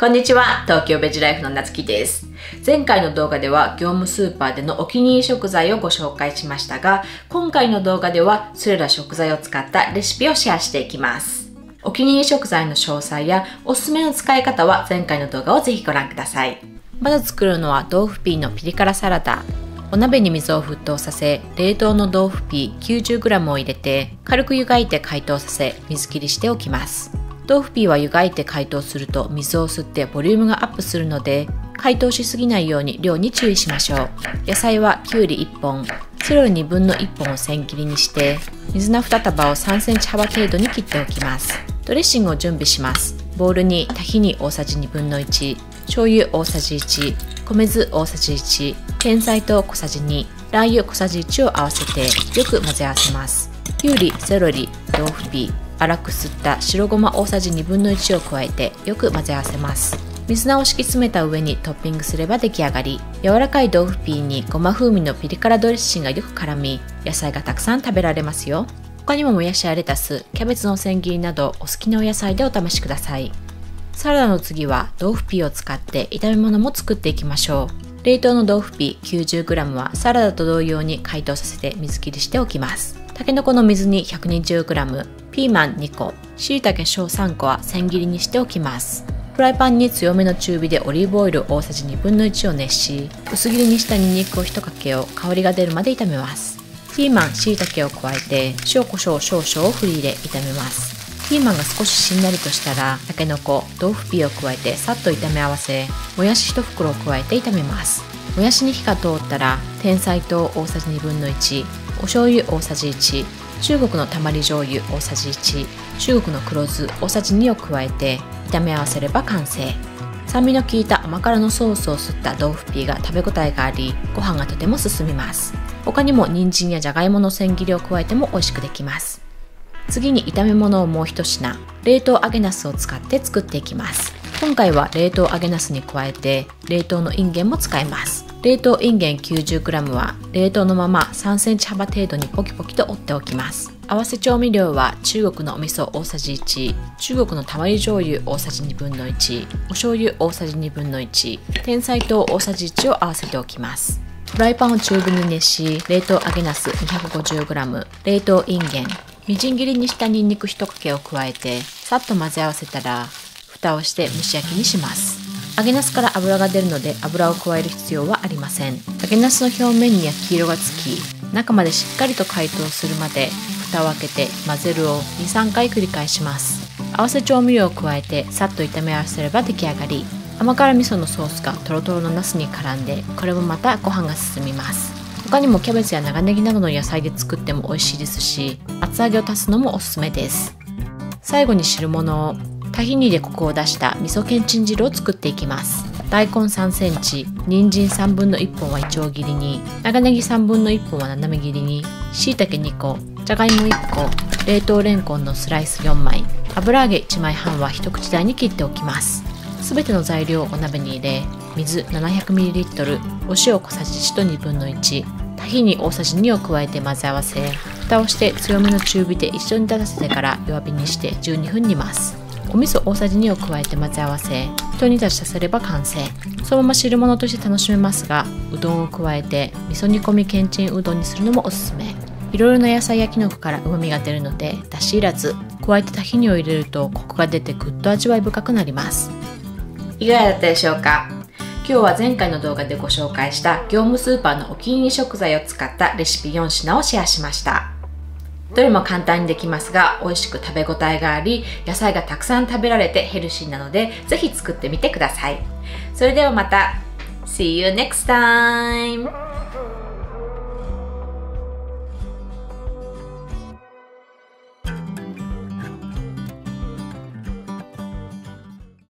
こんにちは、東京ベジライフのなつきです。前回の動画では業務スーパーでのお気に入り食材をご紹介しましたが、今回の動画ではそれら食材を使ったレシピをシェアしていきます。お気に入り食材の詳細やおすすめの使い方は前回の動画をぜひご覧ください。まず作るのは豆腐ピーのピリ辛サラダ。お鍋に水を沸騰させ、冷凍の豆腐ピー 90g を入れて軽く湯がいて解凍させ水切りしておきます。豆腐ピーは湯がいて解凍すると水を吸ってボリュームがアップするので、解凍しすぎないように量に注意しましょう。野菜はきゅうり1本、セロリ1分の1本を千切りにして、水菜2束を3センチ幅程度に切っておきます。ドレッシングを準備します。ボウルにタヒニ大さじ1分の1、醤油大さじ1、米酢大さじ1、甜菜糖小さじ2、ラー油小さじ1を合わせてよく混ぜ合わせます。きゅうり、セロリ、豆腐ピー、粗くすった白ごま大さじ1分の1を加えてよく混ぜ合わせます。水菜を敷き詰めた上にトッピングすれば出来上がり、柔らかい豆腐ピーにごま風味のピリ辛ドレッシングがよく絡み、野菜がたくさん食べられますよ。他にももやしやレタス、キャベツの千切りなどお好きなお野菜でお試しください。サラダの次は豆腐ピーを使って炒め物も作っていきましょう。冷凍の豆腐ピー 90g はサラダと同様に解凍させて水切りしておきます。たけのこの水煮 120g、ピーマン2個、しいたけ小3個は千切りにしておきます。フライパンに強めの中火でオリーブオイル大さじ1分の1を熱し、薄切りにしたニンニクを1かけを香りが出るまで炒めます。ピーマン、しいたけを加えて塩コショウ少々を振り入れ炒めます。ピーマンが少ししんなりとしたら、たけのこ、豆腐ピーを加えてさっと炒め合わせ、もやし1袋を加えて炒めます。もやしに火が通ったら、甜菜糖大さじ1分の1、お醤油大さじ1、中国のたまり醤油大さじ1、中国の黒酢大さじ2を加えて炒め合わせれば完成。酸味の効いた甘辛のソースを吸った豆腐ピーが食べ応えがあり、ご飯がとても進みます。他にも人参やじゃがいもの千切りを加えても美味しくできます。次に炒め物をもう一品、冷凍揚げナスを使って作っていきます。今回は冷凍揚げナスに加えて冷凍のインゲンも使います。冷凍インゲン 90g は冷凍のまま3センチ幅程度にポキポキと折っておきます。合わせ調味料は中国のお味噌大さじ1、中国のたまり醤油大さじ1分の1、お醤油大さじ1分の1、甜菜糖大さじ1を合わせておきます。フライパンを中火に熱し、冷凍揚げナス 250g、冷凍インゲン、みじん切りにしたニンニク1かけを加えてさっと混ぜ合わせたら、蓋をして蒸し焼きにします。揚げナスから油が出るので油を加える必要はありません。揚げナスの表面に焼き色がつき、中までしっかりと解凍するまで蓋を開けて混ぜるを 2,3 回繰り返します。合わせ調味料を加えてさっと炒め合わせれば出来上がり、甘辛味噌のソースがトロトロのナスに絡んで、これもまたご飯が進みます。他にもキャベツや長ネギなどの野菜で作っても美味しいですし、厚揚げを足すのもおすすめです。最後に汁物をタヒニでコクを出した味噌けんちん汁を作っていきます。大根3センチ、人参3分の1本はイチョウ切りに、長ネギ3分の1本は斜め切りに、しいたけ2個、じゃがいも1個、冷凍レンコンのスライス4枚、油揚げ1枚半は一口大に切っておきます。すべての材料をお鍋に入れ、水 700ml、お塩小さじ1と1分の1、タヒニ大さじ2を加えて混ぜ合わせ、蓋をして強めの中火で一緒に立たせてから弱火にして12分煮ます。お味噌大さじ2を加えて混ぜ合わせ、ひと煮立ちさせれば完成。そのまま汁物として楽しめますが、うどんを加えて味噌煮込みけんちんうどんにするのもおすすめ。いろいろな野菜やきのこから旨味が出るので、だしいらず、加えてタヒニを入れるとコクが出てぐっと味わい深くなります。いかがだったでしょうか。今日は前回の動画でご紹介した業務スーパーのお気に入り食材を使ったレシピ4品をシェアしました。どれも簡単にできますが、美味しく食べ応えがあり、野菜がたくさん食べられてヘルシーなので、ぜひ作ってみてください。それではまた。See you next time!